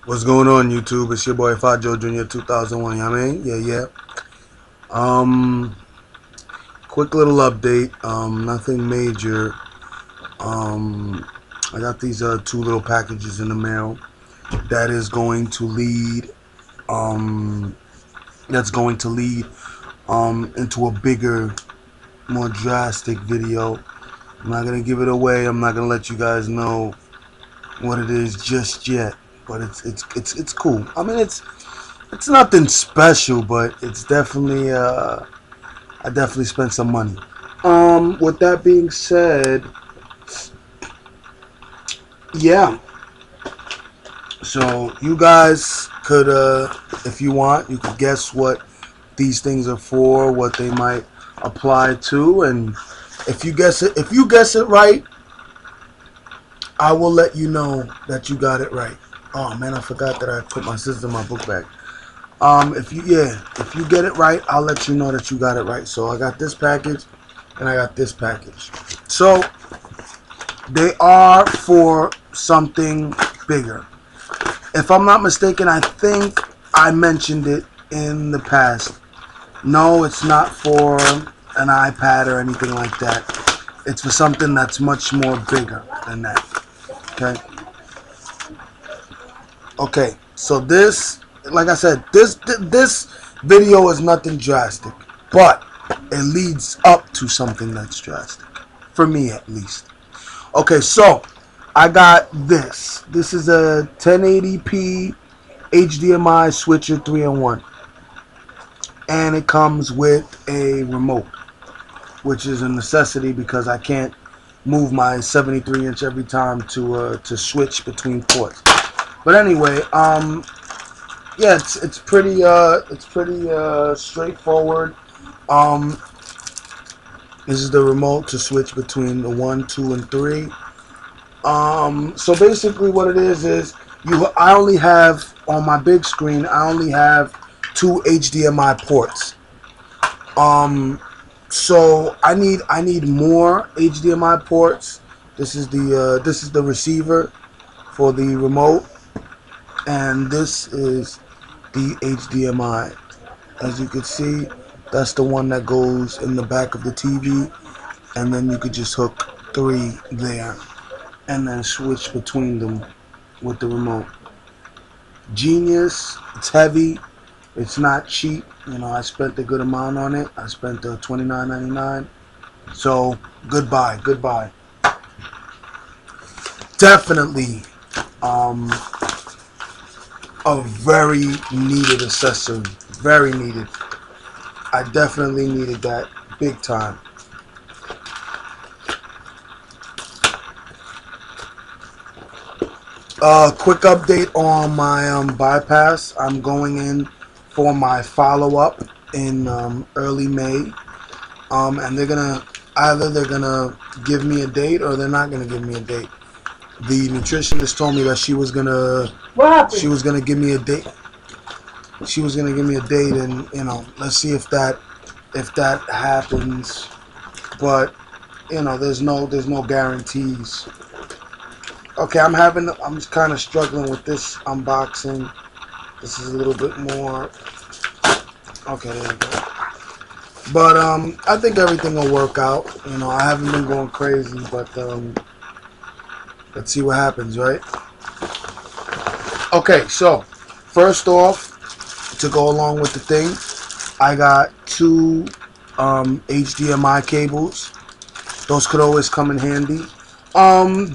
What's going on, YouTube? It's your boy Fat Joe Jr. 2001. You know what I mean? Yeah. Um, quick little update. Nothing major. Um, I got these two little packages in the mail. That is going to lead. Um, that's going to lead into a bigger, more drastic video. I'm not gonna give it away. I'm not gonna let you guys know what it is just yet. But it's cool. I mean, it's nothing special, but it's definitely I definitely spent some money. With that being said, yeah. So you guys could, if you want, you could guess what these things are for, what they might apply to, and if you guess it right, I will let you know that you got it right. Oh man, I forgot that I put my scissors in my book bag. If you get it right, I'll let you know that you got it right. So I got this package and I got this package. So they are for something bigger. If I'm not mistaken, I think I mentioned it in the past. No, it's not for an iPad or anything like that. It's for something that's much more bigger than that. Okay. Okay. So this, like I said, this video is nothing drastic, but it leads up to something that's drastic, for me at least. Okay, so I got this. This is a 1080p HDMI switcher 3-in-1, and it comes with a remote, which is a necessity because I can't move my 73-inch every time to switch between ports. But anyway, yeah, it's pretty straightforward. Um, this is the remote to switch between the 1, 2, and 3. So basically, what it is I only have on my big screen. I only have 2 HDMI ports. So I need more HDMI ports. This is the receiver for the remote, and this is the HDMI. As you can see, that's the one that goes in the back of the TV, and then you could just hook 3 there and then switch between them with the remote. Genius. It's heavy. It's not cheap. You know, I spent a good amount on it. I spent $29.99. So goodbye. Definitely a very needed accessory. Very needed. I definitely needed that big time. Quick update on my bypass. I'm going in for my follow-up in early May. And they're gonna give me a date or they're not gonna give me a date. The nutritionist told me that she was gonna give me a date. She was gonna give me a date, and let's see if that happens. But there's no guarantees. Okay, I'm kind of struggling with this unboxing. This is a little bit more. Okay, there you go. But I think everything will work out. I haven't been going crazy, but let's see what happens, right? Okay, so first off, to go along with the thing, I got 2 HDMI cables. Those could always come in handy.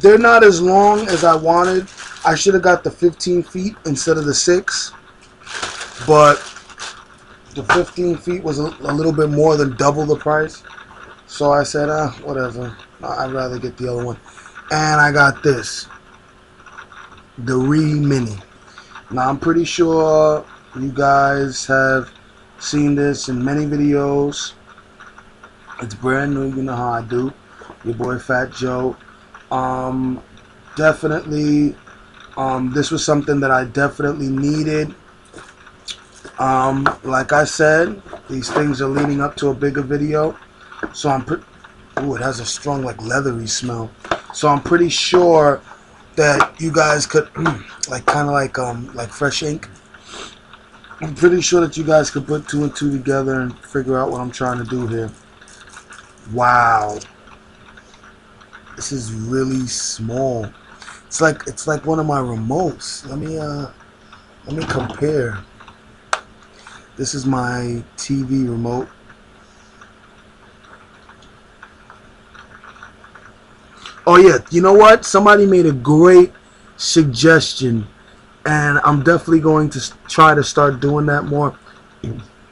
They're not as long as I wanted. I should have got the 15 feet instead of the 6, but the 15 feet was a little bit more than double the price. So I said, whatever. I'd rather get the other one. And I got this, the Mini. Now I'm pretty sure you guys have seen this in many videos. It's brand new. You know how I do. Your boy Fat Joe. Definitely, this was something that I definitely needed. Like I said, these things are leading up to a bigger video, so it has a strong, like, leathery smell. So I'm pretty sure that you guys could like kind of like fresh ink. I'm pretty sure that you guys could put two and two together and figure out what I'm trying to do here. Wow, this is really small. It's like one of my remotes. Let me compare. This is my TV remote. Oh yeah, you know what? Somebody made a great suggestion, and I'm definitely going to try to start doing that more.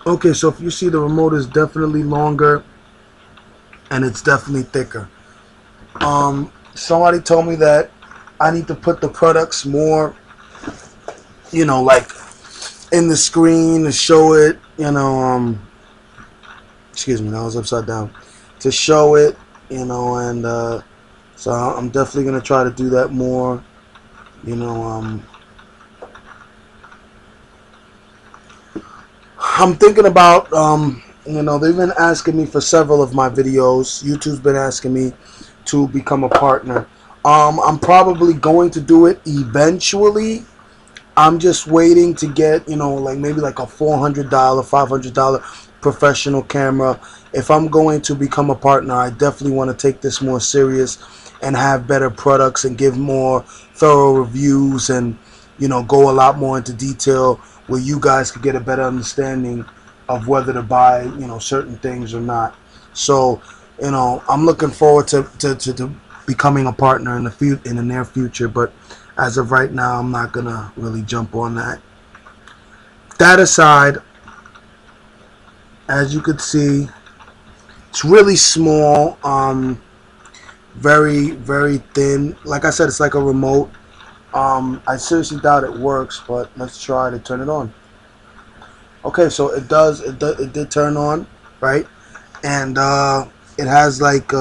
Okay, so if you see, the remote is definitely longer and it's definitely thicker. Somebody told me that I need to put the products more, you know, like in the screen to show it, you know, excuse me, that was upside down, to show it, you know, and so I'm definitely going to try to do that more, you know. I'm thinking about, you know, they've been asking me for several of my videos. YouTube's been asking me to become a partner. I'm probably going to do it eventually. I'm just waiting to get, you know, like maybe like a $400, $500 professional camera. If I'm going to become a partner, I definitely want to take this more serious and have better products and give more thorough reviews and, you know, go a lot more into detail where you guys could get a better understanding of whether to buy, you know, certain things or not. So, you know, I'm looking forward to becoming a partner in the near future, but as of right now, I'm not gonna really jump on that. That aside, as you could see, it's really small, very, very thin. Like I said, it's like a remote. I seriously doubt it works, but let's try to turn it on. Okay, so it did turn on, right? And it has like,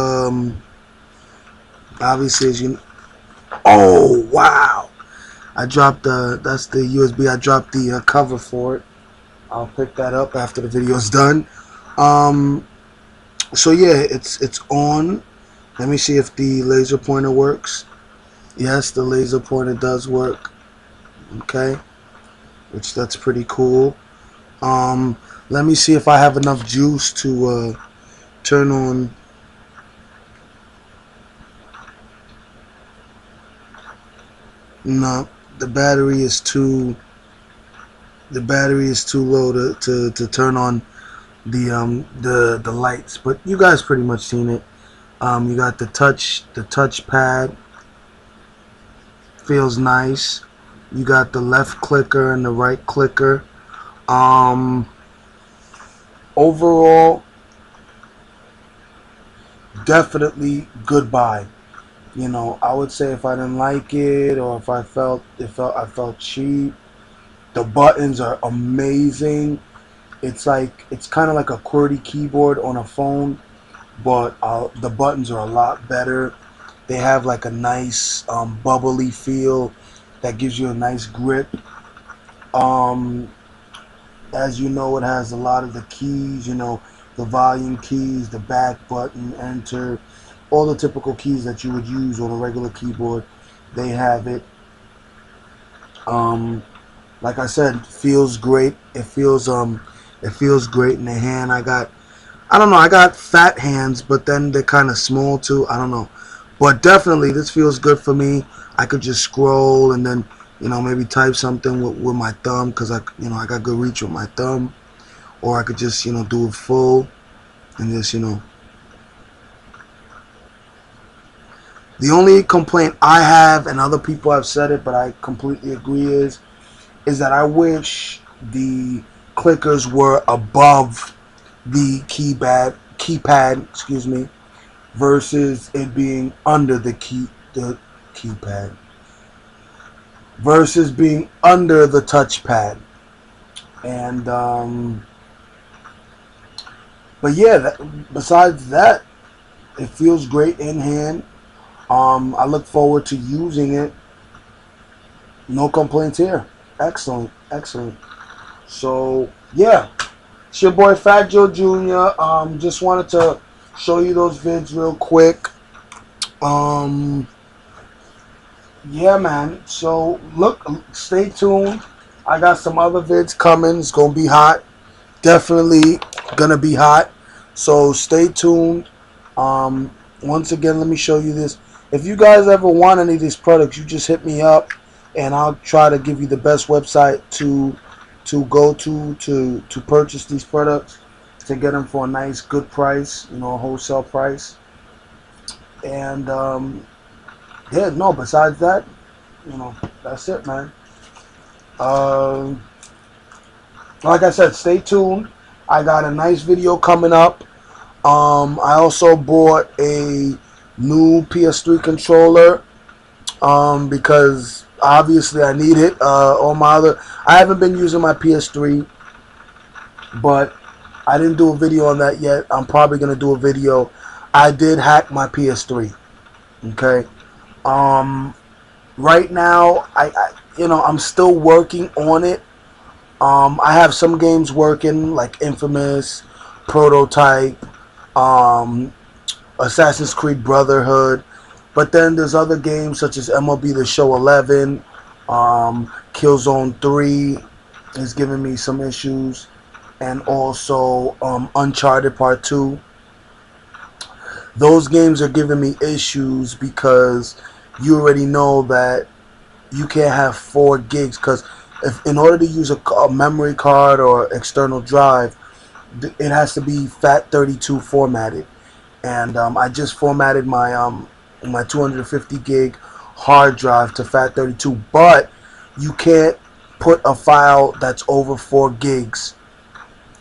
obviously, as you, oh wow, I dropped that's the USB. I dropped the cover for it. I'll pick that up after the video's done. So yeah, it's on. Let me see if the laser pointer works. Yes, the laser pointer does work. Okay, which that's pretty cool. Let me see if I have enough juice to turn on. No, the battery is too low to turn on the lights. But you guys pretty much seen it. You got the touch pad, feels nice. You got the left clicker and the right clicker. Overall, definitely good buy. You know, I would say if I didn't like it or if I felt I felt cheap. The buttons are amazing. It's kind of like a QWERTY keyboard on a phone, but the buttons are a lot better. They have like a nice bubbly feel that gives you a nice grip. As you know, it has a lot of the keys, you know, the volume keys, the back button, enter, all the typical keys that you would use on a regular keyboard. They have it. Like I said, feels great. It feels great in the hand. I don't know, I got fat hands, but then they're kind of small too. I don't know. But definitely this feels good for me. I could just scroll and then, you know, maybe type something with my thumb, because I got good reach with my thumb. Or I could just, you know, do it full and just, you know. The only complaint I have, and other people have said it, but I completely agree, is that I wish the clickers were above the keypad, excuse me, versus it being under the keypad, versus being under the touchpad. And but yeah, besides that, it feels great in hand. I look forward to using it. No complaints here. Excellent, excellent. So yeah, it's your boy Fat Joe Jr. Just wanted to show you those vids real quick. yeah, man. So look, stay tuned. I got some other vids coming. It's gonna be hot. Definitely gonna be hot. So stay tuned. Um, Once again, let me show you this. If you guys ever want any of these products, you just hit me up, and I'll try to give you the best website to go to purchase these products, to get them for a nice good price, you know, a wholesale price. And yeah, no. Besides that, you know, that's it, man. Um, like I said, stay tuned. I got a nice video coming up. I also bought a new PS3 controller because obviously I need it. I haven't been using my PS3, but I didn't do a video on that yet. I'm probably gonna do a video. I did hack my PS3. Okay. Um, right now, I'm still working on it. I have some games working like Infamous, Prototype, um, Assassin's Creed Brotherhood, but then there's other games such as MLB The Show 11, Killzone 3 is giving me some issues, and also Uncharted Part 2. Those games are giving me issues because you already know that you can't have 4 gigs, because if in order to use a memory card or external drive, it has to be FAT32 formatted. And I just formatted my 250 gig hard drive to FAT32, but you can't put a file that's over 4 gigs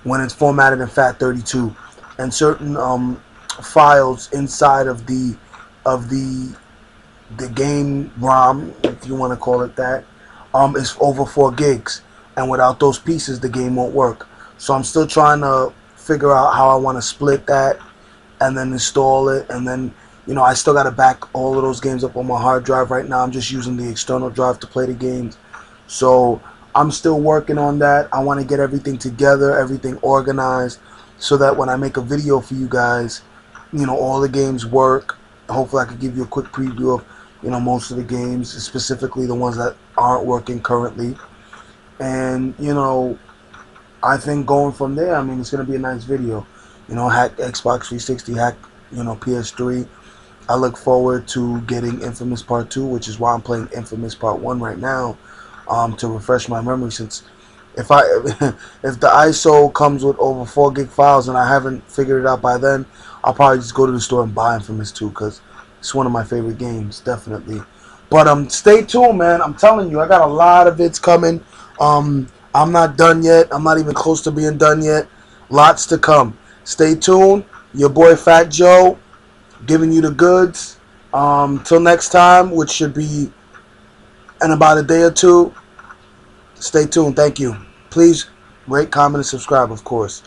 when it's formatted in FAT32, and certain files inside of the game ROM, if you want to call it that, is over 4 gigs, and without those pieces, the game won't work. So I'm still trying to figure out how I want to split that and then install it, and then I still got to back all of those games up on my hard drive. Right now I'm just using the external drive to play the games, so I'm still working on that. I want to get everything together, everything organized, so that when I make a video for you guys, all the games work. Hopefully I could give you a quick preview of most of the games, specifically the ones that aren't working currently. And I think going from there, I mean, it's going to be a nice video. Hack Xbox 360, hack PS3. I look forward to getting Infamous Part 2, which is why I'm playing Infamous Part 1 right now, to refresh my memory, since if if the ISO comes with over 4 gig files and I haven't figured it out by then, I'll probably just go to the store and buy Infamous 2, because it's one of my favorite games, definitely. But stay tuned, man. I'm telling you, I got a lot of vids coming. I'm not done yet. I'm not even close to being done yet. Lots to come. Stay tuned. Your boy Fat Joe, giving you the goods. Till next time, which should be in about a day or two. Stay tuned. Thank you. Please rate, comment, and subscribe, of course,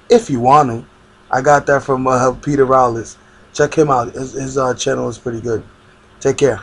if you want to. I got that from Peter Rowles. Check him out. His channel is pretty good. Take care.